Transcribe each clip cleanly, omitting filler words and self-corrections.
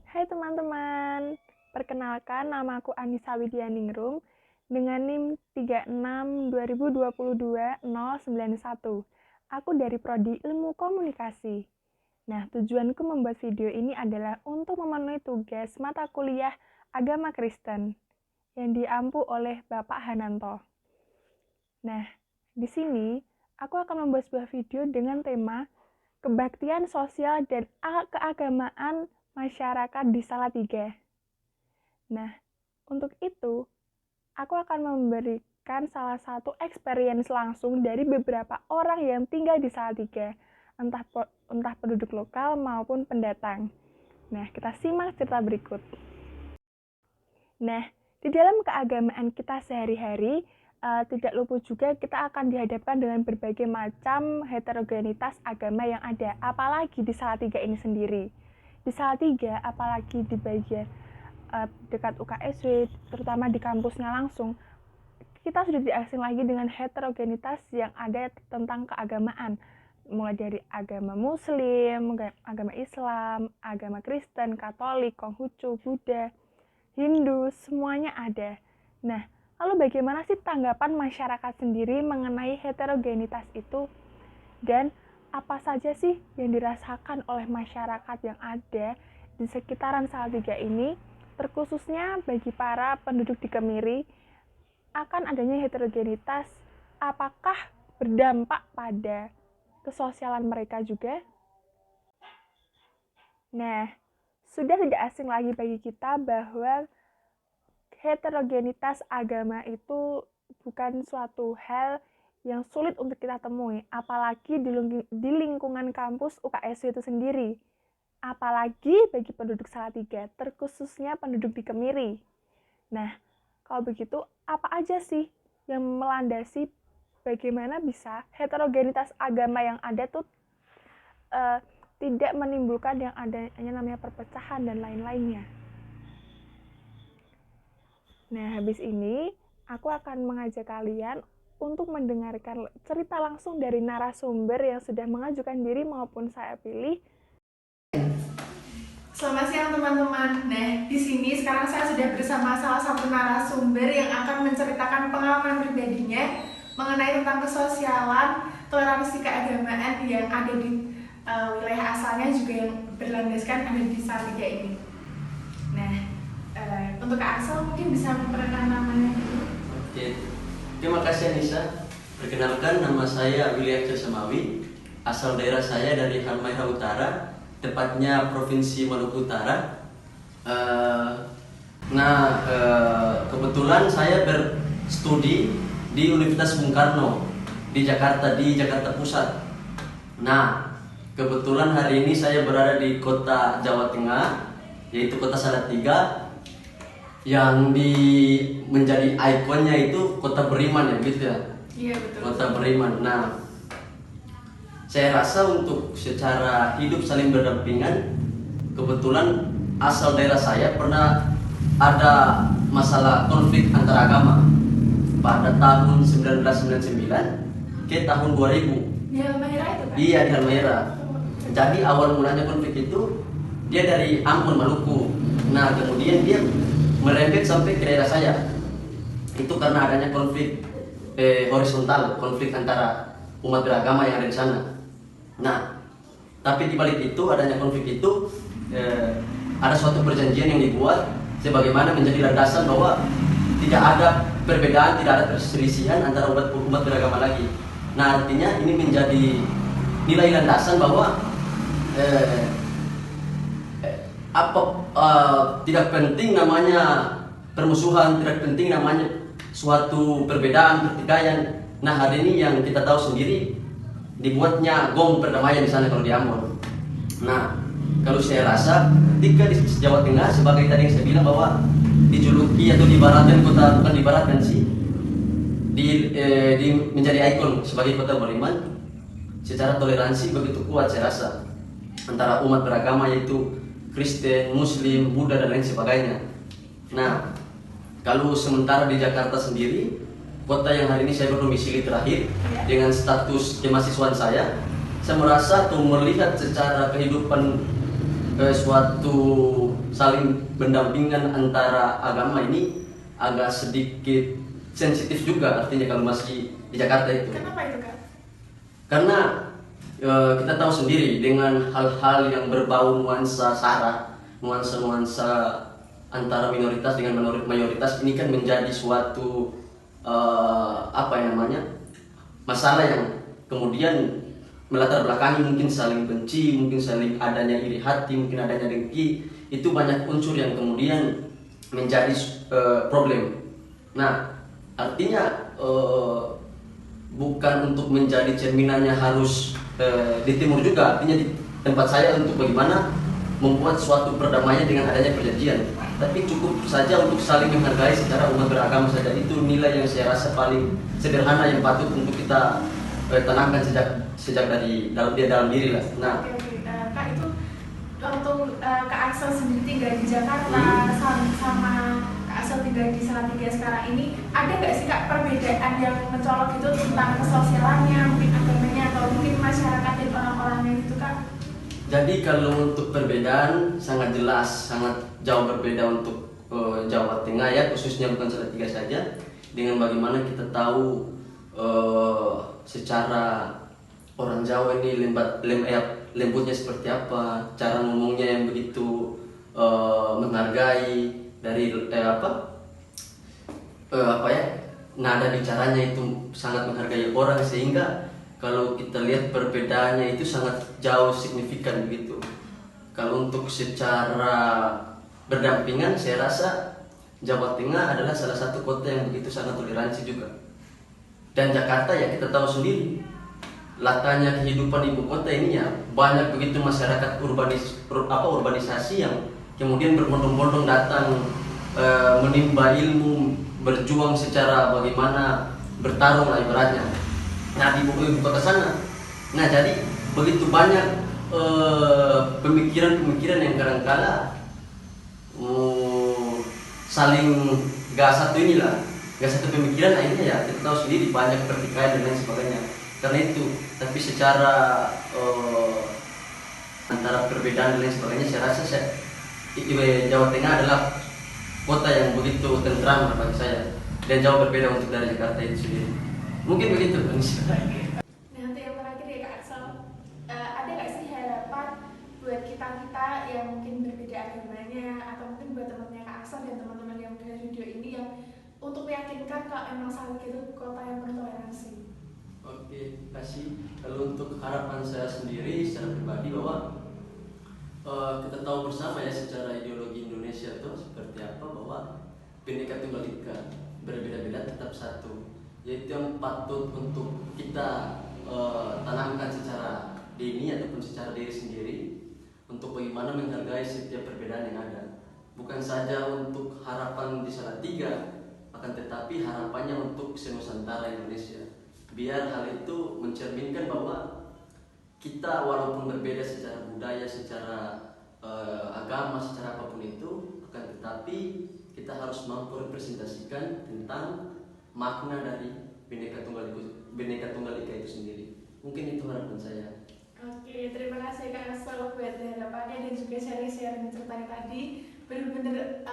Hai teman-teman, perkenalkan nama aku Anissa Widianingrum dengan NIM 36 2022 091. Aku dari Prodi Ilmu Komunikasi. Nah, tujuanku membuat video ini adalah untuk memenuhi tugas mata kuliah Agama Kristen yang diampu oleh Bapak Hananto. Nah, di sini aku akan membuat sebuah video dengan tema kebaktian sosial dan keagamaan masyarakat di Salatiga. Nah, untuk itu, aku akan memberikan salah satu experience langsung dari beberapa orang yang tinggal di Salatiga, entah penduduk lokal maupun pendatang. Nah, kita simak cerita berikut. Nah, di dalam keagamaan kita sehari-hari, tidak luput juga kita akan dihadapkan dengan berbagai macam heterogenitas agama yang ada, apalagi di Salatiga ini sendiri. Di Salatiga, apalagi di bagian dekat UKSW, terutama di kampusnya langsung, kita sudah tidak asing lagi dengan heterogenitas yang ada tentang keagamaan, mulai dari agama Muslim, agama Islam, agama Kristen, Katolik, Konghucu, Buddha, Hindu, semuanya ada. Nah, lalu bagaimana sih tanggapan masyarakat sendiri mengenai heterogenitas itu? Dan apa saja sih yang dirasakan oleh masyarakat yang ada di sekitaran Salatiga ini, terkhususnya bagi para penduduk di Kemiri, akan adanya heterogenitas, apakah berdampak pada kesosialan mereka juga? Nah, sudah tidak asing lagi bagi kita bahwa heterogenitas agama itu bukan suatu hal yang sulit untuk kita temui, apalagi di lingkungan kampus UKSW itu sendiri. Apalagi bagi penduduk Salatiga, terkhususnya penduduk di Kemiri. Nah, kalau begitu, apa aja sih yang melandasi bagaimana bisa heterogenitas agama yang ada tuh tidak menimbulkan yang adanya namanya perpecahan dan lain-lainnya. Nah, habis ini aku akan mengajak kalian untuk mendengarkan cerita langsung dari narasumber yang sudah mengajukan diri maupun saya pilih. Selamat siang teman-teman. Nah, di sini sekarang saya sudah bersama salah satu narasumber yang akan menceritakan pengalaman pribadinya mengenai tentang kesosialan, toleransi keagamaan yang ada di wilayah asalnya juga yang berlandaskan ada di Salatiga ini. Nah, untuk Kak Axel mungkin bisa memperkenalkan namanya dulu. Oke, terima kasih Anissa. Perkenalkan, nama saya Willy Akil Samawi. Asal daerah saya dari Halmahera Utara, tepatnya Provinsi Maluku Utara. Kebetulan saya berstudi di Universitas Bung Karno di Jakarta Pusat. Nah, kebetulan hari ini saya berada di kota Jawa Tengah, yaitu kota Salatiga, yang menjadi ikonnya itu kota beriman ya, gitu ya. Iya, betul. Kota beriman. Nah, saya rasa untuk secara hidup saling berdampingan, kebetulan asal daerah saya pernah ada masalah konflik antara agama pada tahun 1999 ke tahun 2000. Di Halmahera itu kan? Iya, di Halmahera. Jadi awal mulanya konflik itu dia dari Ambon, Maluku. Nah, kemudian dia merembet sampai ke daerah saya. Itu karena adanya konflik horizontal, konflik antara umat beragama yang ada di sana. Nah, tapi di balik itu adanya konflik itu ada suatu perjanjian yang dibuat sebagaimana menjadi landasan bahwa tidak ada perbedaan, tidak ada perselisihan antara umat beragama lagi. Nah, artinya ini menjadi nilai landasan bahwa tidak penting namanya permusuhan, tidak penting namanya suatu perbedaan, pertikaian. Nah, hari ini yang kita tahu sendiri dibuatnya gong perdamaian di sana kalau di Ambon. Nah, kalau saya rasa ketika di Jawa Tengah, sebagai tadi yang saya bilang bahwa dijuluki atau diibaratkan kota, bukan diibaratkan sih, menjadi ikon sebagai kota beriman, secara toleransi begitu kuat saya rasa antara umat beragama yaitu Kristen, Muslim, Buddha dan lain sebagainya. Nah, kalau sementara di Jakarta sendiri, kota yang hari ini saya berdomisili terakhir, dengan status kemahasiswaan saya merasa atau melihat secara kehidupan suatu saling pendampingan antara agama ini agak sedikit sensitif juga artinya kalau masih di Jakarta itu. Kenapa itu Kak? Karena kita tahu sendiri dengan hal-hal yang berbau nuansa sara, nuansa-nuansa antara minoritas dengan mayoritas ini kan menjadi suatu masalah yang kemudian melatar belakangi mungkin saling benci, mungkin saling adanya iri hati, mungkin adanya dengki. Itu banyak unsur yang kemudian menjadi problem. Nah, artinya bukan untuk menjadi cerminannya harus di timur juga, artinya di tempat saya untuk bagaimana membuat suatu perdamaian dengan adanya perjanjian. Tapi cukup saja untuk saling menghargai secara umat beragama saja. Itu nilai yang saya rasa paling sederhana yang patut untuk kita tanamkan sejak dari dalam diri lah. Nah, Oke. Kak, itu waktu Kak Axel sendiri tinggal di Jakarta sama Kak Axel tinggal di Salatiga sekarang ini, ada nggak sih Kak perbedaan yang mencolok itu tentang kesosialannya, mungkin agamanya atau mungkin masyarakat dan orang-orangnya gitu Kak? jadi kalau untuk perbedaan sangat jelas, sangat jauh berbeda untuk Jawa Tengah ya, khususnya bukan Salatiga saja. Dengan bagaimana kita tahu secara orang Jawa ini lembutnya seperti apa, cara ngomongnya yang begitu menghargai dari nada bicaranya itu sangat menghargai orang, sehingga kalau kita lihat perbedaannya itu sangat jauh signifikan begitu. Kalau untuk secara berdampingan, saya rasa Jawa Tengah adalah salah satu kota yang begitu sangat toleransi juga. Dan Jakarta ya kita tahu sendiri, latanya kehidupan ibu kota ini ya banyak begitu masyarakat urbanisasi yang kemudian berbondong-bondong datang menimba ilmu, berjuang secara bagaimana bertarung lah ibaratnya. Nah di ibu kota sana, nah jadi begitu banyak pemikiran-pemikiran yang kadang-kala saling gak satu pemikiran, akhirnya ya kita tahu sendiri banyak pertikaian dan lain sebagainya. Karena itu, tapi secara antara perbedaan dan lain sebagainya, saya rasa Jawa Tengah adalah kota yang begitu tentram bagi saya dan jauh berbeda untuk dari Jakarta itu sendiri. Mungkin begitu. Nah, untuk yang terakhir ya Kak Axel, ada nggak sih harapan buat kita yang mungkin berbeda agamanya, atau mungkin buat teman-temannya Kak Axel dan teman-teman yang melihat video ini yang untuk meyakinkan kalau emang Salatiga itu kota yang bertoleransi? Oke, kasih. Kalau untuk harapan saya sendiri secara pribadi bahwa kita tahu bersama ya secara ideologi Indonesia itu seperti apa, bahwa Bhinneka Tunggal Ika, berbeda-beda tetap satu. Yaitu yang patut untuk kita tanamkan secara dini ataupun secara diri sendiri, untuk bagaimana menghargai setiap perbedaan yang ada. Bukan saja untuk harapan di Salatiga, akan tetapi harapannya untuk senusantara Indonesia. Biar hal itu mencerminkan bahwa kita walaupun berbeda secara budaya, secara agama, secara apapun itu, akan tetapi kita harus mampu representasikan tentang makna dari Bhinneka Tunggal Ika itu sendiri. Mungkin itu harapan saya. Oke, terima kasih Kak Axel buat harapannya dan juga sharing-sharing ceritanya tadi. Benar-benar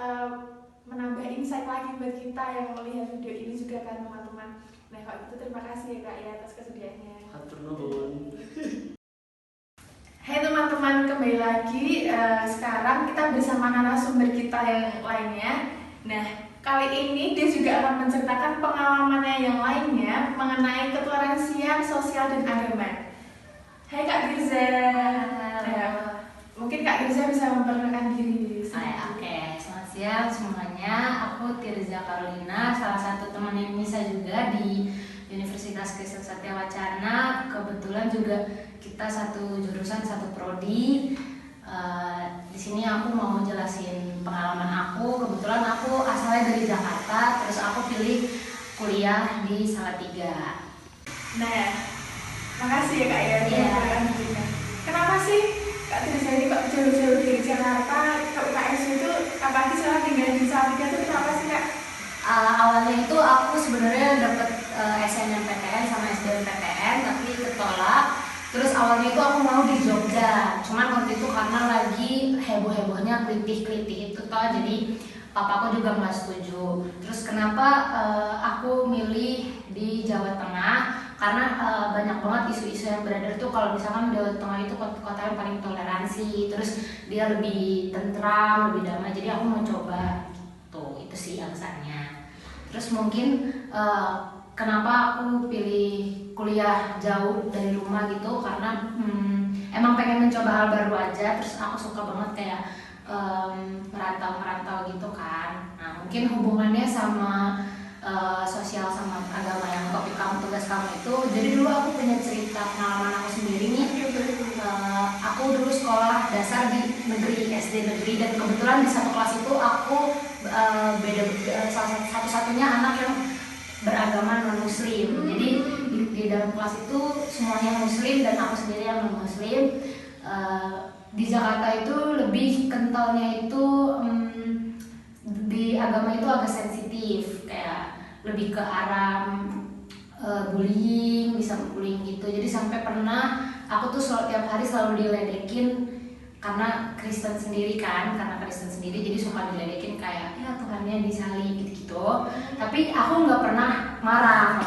menambah insight lagi buat kita yang melihat video ini juga kan teman-teman. Nah kalau gitu terima kasih ya Kak ya atas kesediaannya. Hatur nuhun. Hai teman-teman, kembali lagi. Sekarang kita bersama narasumber kita yang lainnya. Nah, kali ini dia juga akan menceritakan pengalamannya yang lainnya mengenai ketoleransian sosial dan agama. Hai Kak Girza. Mungkin Kak Girza bisa memperkenalkan diri. Oke, selamat siang semuanya. Aku Tirza Carolina, salah satu teman yang bisa juga di Universitas Kristen Satya Wacana. Kebetulan juga kita satu jurusan, satu prodi. Di sini aku mau jelasin pengalaman aku. Kebetulan aku asalnya dari Jakarta, terus aku pilih kuliah di Salatiga. Nah, makasih ya Kak ya. Iya. Kenapa sih Kak Tirza ini kok jauh-jauh dari Jakarta ke UKS itu? Apalagi salah tinggal di Salatiga itu kenapa sih Kak? Awalnya itu aku sebenarnya dapet SNMPTN sama SBMPTN tapi ketolak. Terus awalnya itu aku mau di Jogja, cuman waktu itu karena lagi seheboh-hebohnya kelitih-kelitih itu toh, jadi papaku juga nggak setuju. Terus kenapa aku milih di Jawa Tengah? Karena banyak banget isu-isu yang beredar tuh kalau misalkan Jawa Tengah itu kota yang paling toleransi, terus dia lebih tentram, lebih damai. Jadi aku mau coba tuh, itu sih alasannya. Terus mungkin kenapa aku pilih kuliah jauh dari rumah gitu, karena emang pengen mencoba hal baru aja. Terus aku suka banget kayak merantau gitu kan. Nah mungkin hubungannya sama sosial sama agama yang topik kamu, tugas kamu itu. Jadi dulu aku punya cerita pengalaman aku sendiri nih. Aku dulu sekolah dasar di negeri, SD negeri, dan kebetulan di satu kelas itu aku salah satu-satunya anak yang beragama non muslim. Jadi di dalam kelas itu semuanya muslim dan aku sendiri yang non muslim. Di Jakarta itu lebih kentalnya itu di agama itu agak sensitif, kayak lebih ke arah bullying, bisa bullying gitu. Jadi sampai pernah aku tuh tiap hari selalu diledekin karena Kristen sendiri kan, jadi suka diledekin kayak ya Tuhannya disalib gitu. Tapi aku nggak pernah marah.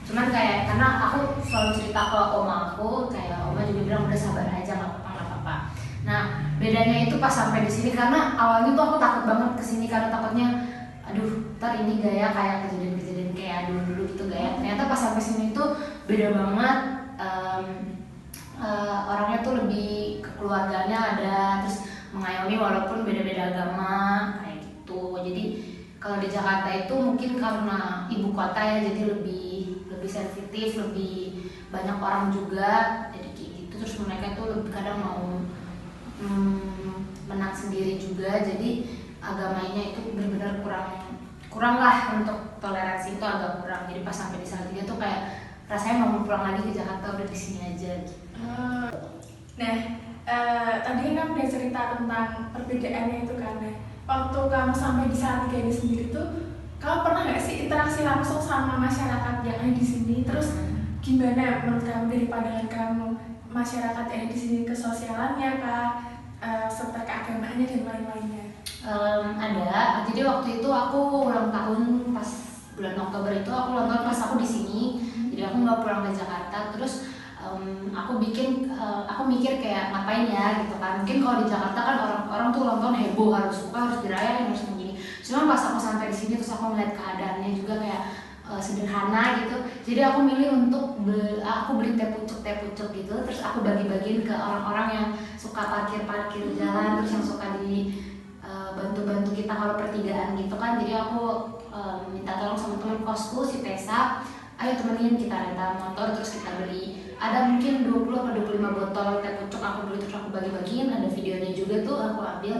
Cuman kayak karena aku selalu cerita ke oma aku, kayak oma juga bilang udah sabar aja, nggak apa-apa. Nah bedanya itu pas sampai di sini, karena awalnya tuh aku takut banget kesini karena takutnya aduh ntar ini gaya kayak kejadian-kejadian kayak dulu gitu gaya. Ternyata pas sampai sini tuh beda banget. Orangnya tuh lebih kekeluarganya ada, terus mengayomi walaupun beda-beda agama kayak gitu. Jadi kalau di Jakarta itu mungkin karena ibu kota ya, jadi lebih sensitif, lebih banyak orang juga, jadi kayak gitu. Terus mereka tuh lebih kadang mau menang sendiri juga, jadi agamanya itu benar-benar kurang lah, untuk toleransi itu agak kurang. Jadi pas sampai di Salatiga tuh kayak rasanya mau pulang lagi ke Jakarta, udah di sini aja gitu. Nah, tadi kan kamu udah cerita tentang perbedaannya itu kan. Nah, waktu kamu sampai di Salatiga ini sendiri tuh, kamu pernah nggak sih interaksi langsung sama masyarakat yang ada di sini? Terus gimana menurut kamu, dari pandangan kamu, masyarakat yang ada di sini kesosialannya kah, serta keagamaannya dan lain-lainnya? Ada. Jadi waktu itu aku ulang tahun pas bulan Oktober itu, aku ulang tahun pas aku di sini. Jadi aku nggak pulang ke Jakarta. Terus aku mikir kayak ngapain ya gitu kan. Mungkin kalau di Jakarta kan orang tuh ulang tahun heboh, harus dirayain, harus begini. Cuma pas aku sampai di sini terus aku ngeliat keadaannya juga kayak sederhana gitu. Jadi aku milih untuk aku beli teh pucuk gitu. Terus aku bagi-bagiin ke orang-orang yang suka parkir jalan, terus yang suka bantu kita kalau pertigaan gitu kan. Jadi aku minta tolong sama teman kosku si Tessa, ayo temenin kita rental motor, terus kita beli ada mungkin 20 atau 25 botol teh pucuk aku beli, terus aku bagi-bagiin. Ada videonya juga tuh aku ambil.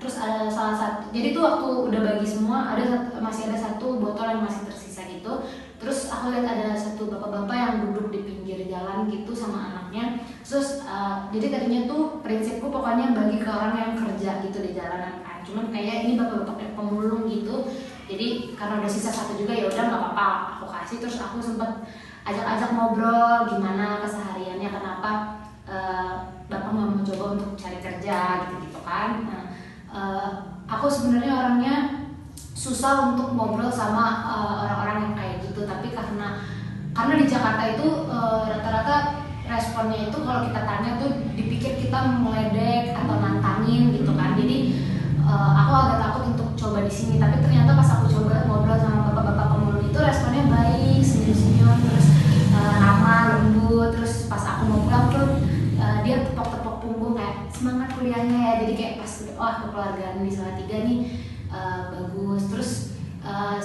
Terus ada salah satu, jadi tuh waktu udah bagi semua masih ada satu botol yang masih tersisa gitu. Terus aku lihat ada satu bapak-bapak yang duduk di pinggir jalan gitu sama anaknya. Terus jadi tadinya tuh prinsipku pokoknya bagi ke orang yang kerja gitu di jalanan kan. Cuman kayak ini bapak-bapak pemulung gitu. Jadi karena udah sisa satu juga, ya udah nggak apa-apa aku kasih. Terus aku sempet ajak-ajak ngobrol gimana kesehariannya, kenapa bapak nggak mau coba untuk cari kerja gitu kan. Nah, aku sebenarnya orangnya susah untuk ngobrol sama orang-orang yang kayak gitu, tapi karena di Jakarta itu rata-rata responnya itu kalau kita tanya tuh dipikir kita meledek atau nantangin gitu kan. Jadi aku agak takut untuk coba di sini, tapi ternyata pas aku coba ngobrol sama bapak-bapak pemulung itu responnya baik, senyum-senyum, terus ramah, lembut. Terus pas aku mau pulang tuh dia tepok-tepok punggung kayak semangat kuliahnya ya. Jadi kayak pas wah kekeluargaan di Salatiga nih bagus. Terus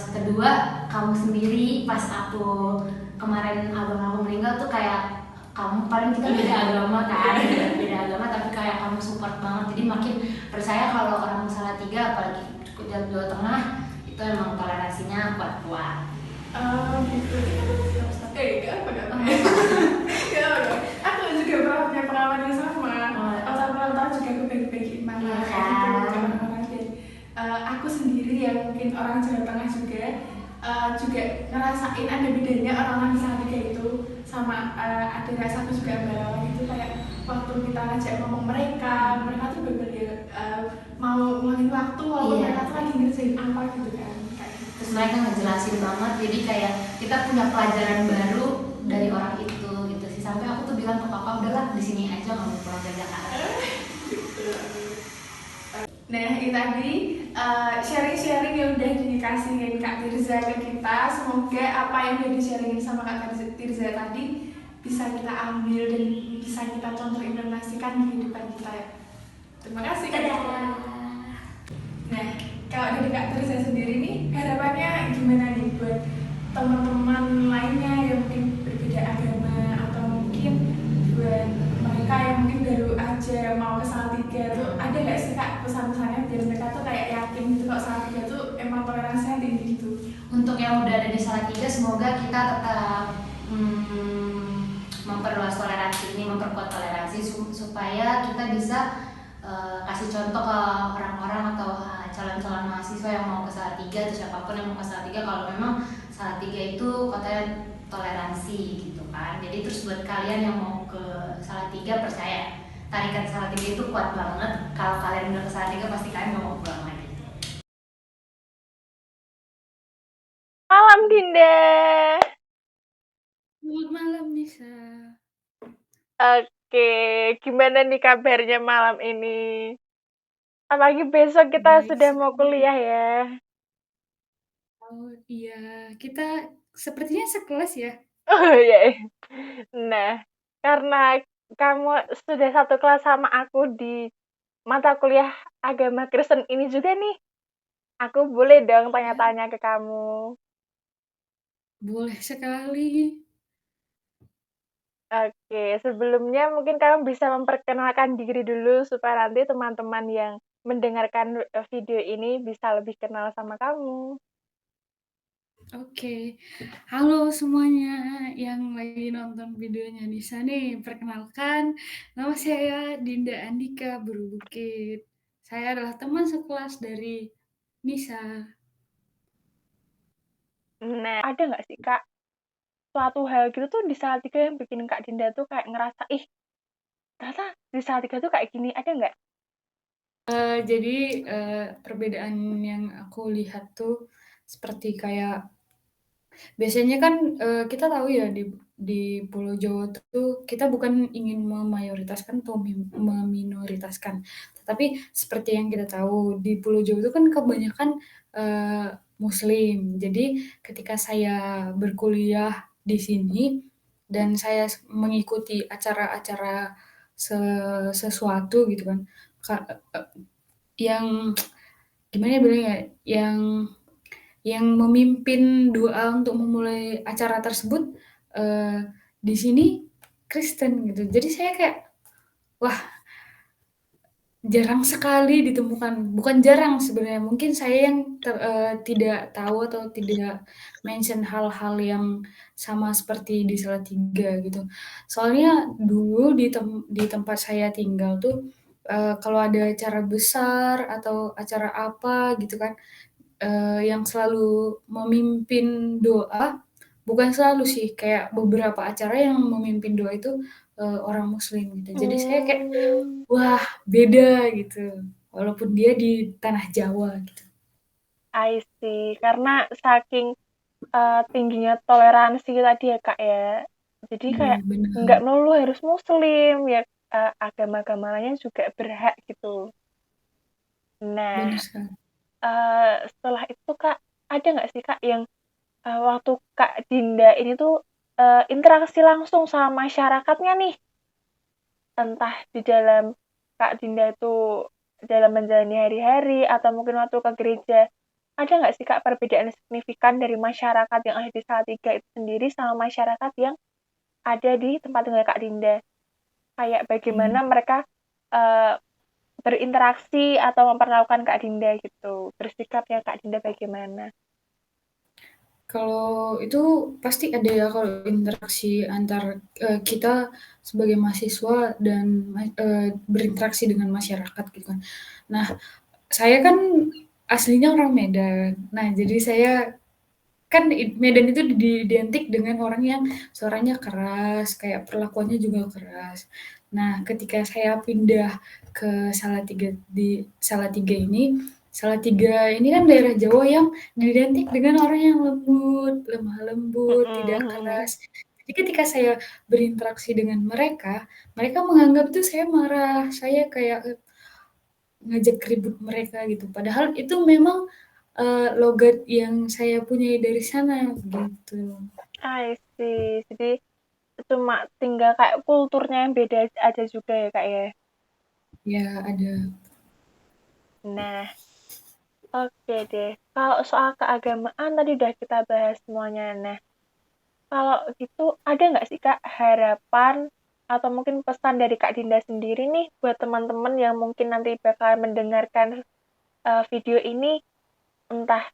kedua, kamu sendiri pas aku kemarin abang aku meninggal tuh kayak kamu paling kita beda agama kan, beda agama tapi kayak kamu support banget. Jadi makin percaya kalau orang Salatiga apalagi Jawa Tengah itu emang toleransinya kuat-kuat. Gitu. Aku juga pernah punya pengalaman yang sama. Pas aku ulang tahun juga aku bagi-bagi makanan gitu orang-orang. Dan aku sendiri yang mungkin orang Jawa Tengah juga ngerasain ada bedanya orang-orang di Salatiga itu sama ada rasaku juga bawah gitu, kayak waktu kita ngajak ngomong mereka tuh bener ya mau ngulangin waktu walaupun Iya. mereka tuh lagi ngerjain apa gitu kan kayak gitu. Terus mereka ngejelasin banget, jadi kayak kita punya pelajaran baru dari orang itu gitu sih. Sampai aku tuh bilang ke papa, udahlah di sini aja nggak mau pulang ke Jakarta. Nah, ini tadi sharing-sharing yang udah dikasihin Kak Tirza ke kita. Semoga apa yang udah di-sharingin sama Kak Tirza tadi bisa kita ambil dan bisa kita contoh implementasikan di kehidupan kita ya. Terima kasih Kak Tirza. Nah, kalau dari Kak Tirza sendiri nih, harapannya gimana nih buat teman-teman lainnya yang mungkin berbeda agama atau mungkin buat mereka yang mungkin baru aja mau ke Salatiga tuh ada nggak sih Kak pesan-pesannya biar mereka tuh kayak yakin gitu kalau Salatiga tuh emang toleransinya tinggi gitu. Untuk yang udah ada di Salatiga, semoga kita tetap memperluas toleransi ini, memperkuat toleransi supaya kita bisa kasih contoh ke orang-orang atau calon-calon mahasiswa yang mau ke Salatiga atau siapapun yang mau ke Salatiga, kalau memang Salatiga itu kotanya toleransi gitu kan. Jadi terus buat kalian yang mau ke Salatiga, percaya tarikan Salatiga itu kuat banget. Kalau kalian udah ke Salatiga pasti kalian gak mau pulang lagi. Malam Dinda. Selamat malam Nisa. Oke, gimana nih kabarnya malam ini? Apalagi besok kita Baik sudah mau sekali. kuliah ya. Oh iya, kita sepertinya sekelas ya. Oh iya. Nah, karena kamu sudah satu kelas sama aku di mata kuliah agama Kristen ini juga nih, aku boleh dong Ya, tanya-tanya ke kamu. boleh sekali. Oke, sebelumnya mungkin kamu bisa memperkenalkan diri dulu supaya nanti teman-teman yang mendengarkan video ini bisa lebih kenal sama kamu. Oke. Halo semuanya yang lagi nonton videonya Nisa nih. Perkenalkan, nama saya Dinda Andika Berubukit. Saya adalah teman sekelas dari Nisa. Nah, ada nggak sih Kak, suatu hal gitu tuh di Salatiga yang bikin Kak Dinda tuh kayak ngerasa, ih, ternyata di Salatiga tuh kayak gini, ada nggak? Jadi perbedaan yang aku lihat tuh seperti kayak biasanya kan kita tahu ya di Pulau Jawa tuh kita bukan ingin memayoritaskan atau meminoritaskan, tetapi seperti yang kita tahu di Pulau Jawa itu kan kebanyakan Muslim. Jadi ketika saya berkuliah di sini dan saya mengikuti acara-acara sesuatu gitu kan, yang gimana ya bilangnya, yang memimpin doa untuk memulai acara tersebut, di sini Kristen gitu. Jadi saya kayak, wah jarang sekali ditemukan, bukan jarang sebenarnya, mungkin saya yang tidak tahu atau tidak mention hal-hal yang sama seperti di Salatiga gitu. Soalnya dulu di tempat saya tinggal tuh, kalau ada acara besar atau acara apa gitu kan, yang selalu memimpin doa, bukan selalu sih, kayak beberapa acara yang memimpin doa itu, orang muslim gitu. Jadi saya kayak, Hmm, wah beda gitu, walaupun dia di tanah Jawa gitu. I see. Karena saking tingginya toleransi tadi ya Kak ya. Jadi kayak nggak Bener, melulu harus Muslim ya, agama-agama lainnya juga berhak gitu. Nah, bener sekali. setelah itu Kak, ada nggak sih Kak yang waktu Kak Dinda ini tuh interaksi langsung sama masyarakatnya nih, entah di dalam Kak Dinda itu dalam menjalani hari-hari atau mungkin waktu ke gereja, ada nggak sih Kak perbedaan signifikan dari masyarakat yang ada di Salatiga itu sendiri sama masyarakat yang ada di tempat tinggal Kak Dinda? Kayak bagaimana Mmm, mereka uh, berinteraksi atau memperlakukan Kak Dinda gitu, bersikapnya Kak Dinda bagaimana? kalau itu pasti ada ya kalau interaksi antar, kita sebagai mahasiswa dan berinteraksi dengan masyarakat gitu kan. Nah, saya kan aslinya orang Medan. Nah, jadi saya kan Medan itu identik dengan orang yang suaranya keras, kayak perlakuannya juga keras. Nah, ketika saya pindah ke Salatiga ini kan daerah Jawa yang identik dengan orang yang lembut, lemah lembut, tidak Mm-mm. keras. Jadi ketika saya berinteraksi dengan mereka, mereka menganggap tuh saya marah, saya kayak ngajak ribut mereka gitu. Padahal itu memang logat yang saya punyai dari sana gitu. I see. Jadi cuma tinggal kayak kulturnya yang beda aja juga ya Kak ya. Ya ada. Nah, oke deh. Kalau soal keagamaan tadi udah kita bahas semuanya. Nah, kalau gitu ada nggak sih Kak harapan atau mungkin pesan dari Kak Dinda sendiri nih buat teman-teman yang mungkin nanti bakal mendengarkan video ini, entah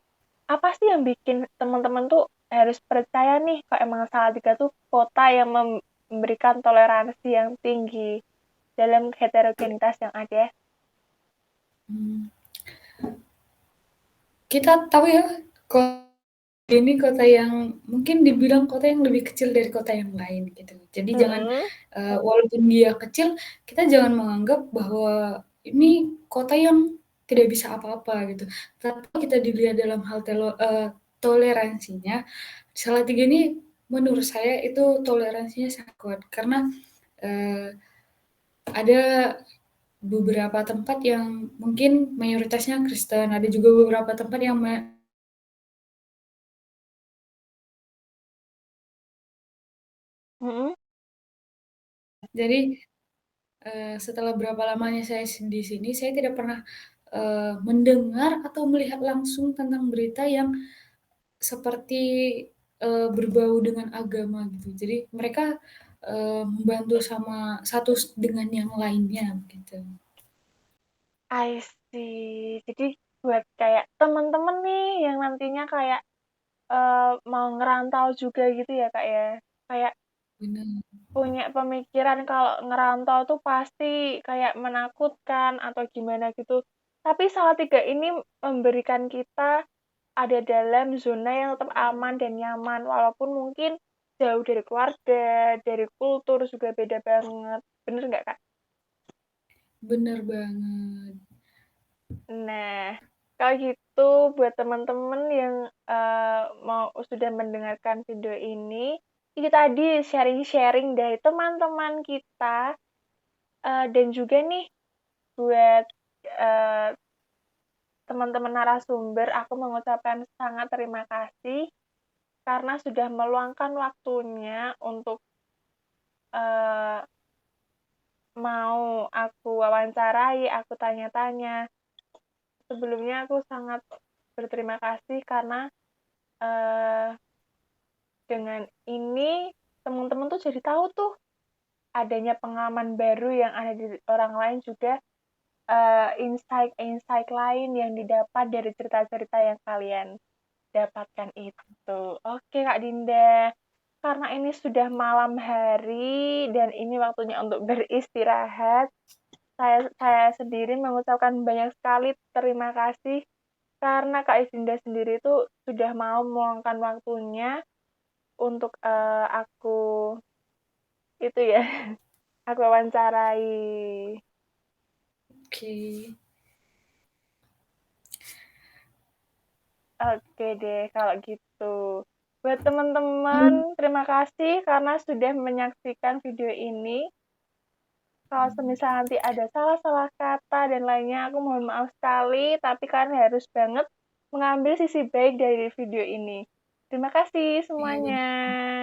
apa sih yang bikin teman-teman tuh harus percaya nih kalau emang Salatiga tuh kota yang memberikan toleransi yang tinggi dalam heterogenitas yang ada. Hmm. Kita tahu ya, ini kota yang mungkin dibilang kota yang lebih kecil dari kota yang lain gitu. Jadi jangan Mm-mm. walaupun dia kecil, kita jangan menganggap bahwa ini kota yang tidak bisa apa-apa gitu. Tapi kita dilihat dalam hal toleransinya, Salatiga ini menurut saya itu toleransinya sangat kuat karena eh, ada beberapa tempat yang mungkin mayoritasnya Kristen, ada juga beberapa tempat yang Mm-mm. jadi setelah berapa lamanya saya di sini, saya tidak pernah mendengar atau melihat langsung tentang berita yang seperti berbau dengan agama gitu. Jadi mereka membantu sama satu dengan yang lainnya gitu. I see. Jadi buat kayak teman-teman nih yang nantinya kayak mau ngerantau juga gitu ya Kak ya. Kayak Benar, punya pemikiran kalau ngerantau tuh pasti kayak menakutkan atau gimana gitu. Tapi Salatiga ini memberikan kita ada dalam zona yang tetap aman dan nyaman walaupun mungkin jauh dari keluarga, dari kultur juga beda banget. Bener nggak Kak? benar banget. Nah, kalau gitu buat teman-teman yang mau sudah mendengarkan video ini tadi sharing-sharing dari teman-teman kita dan juga nih buat eh, teman-teman narasumber, aku mengucapkan sangat terima kasih karena sudah meluangkan waktunya untuk eh, mau aku wawancarai, aku tanya-tanya. Sebelumnya aku sangat berterima kasih karena eh, dengan ini teman-teman tuh jadi tahu tuh adanya pengalaman baru yang ada di orang lain juga insight-insight lain yang didapat dari cerita-cerita yang kalian dapatkan itu. Oke Kak Dinda, karena ini sudah malam hari dan ini waktunya untuk beristirahat, saya sendiri mengucapkan banyak sekali terima kasih karena Kak Dinda sendiri itu sudah mau meluangkan waktunya untuk aku itu ya, aku wawancarai. Oke. Oke deh, kalau gitu. Buat teman-teman, Hmm, terima kasih karena sudah menyaksikan video ini. Kalau semisal nanti ada salah-salah kata dan lainnya, aku mohon maaf sekali, tapi kalian harus banget mengambil sisi baik dari video ini. Terima kasih iya semuanya. benar.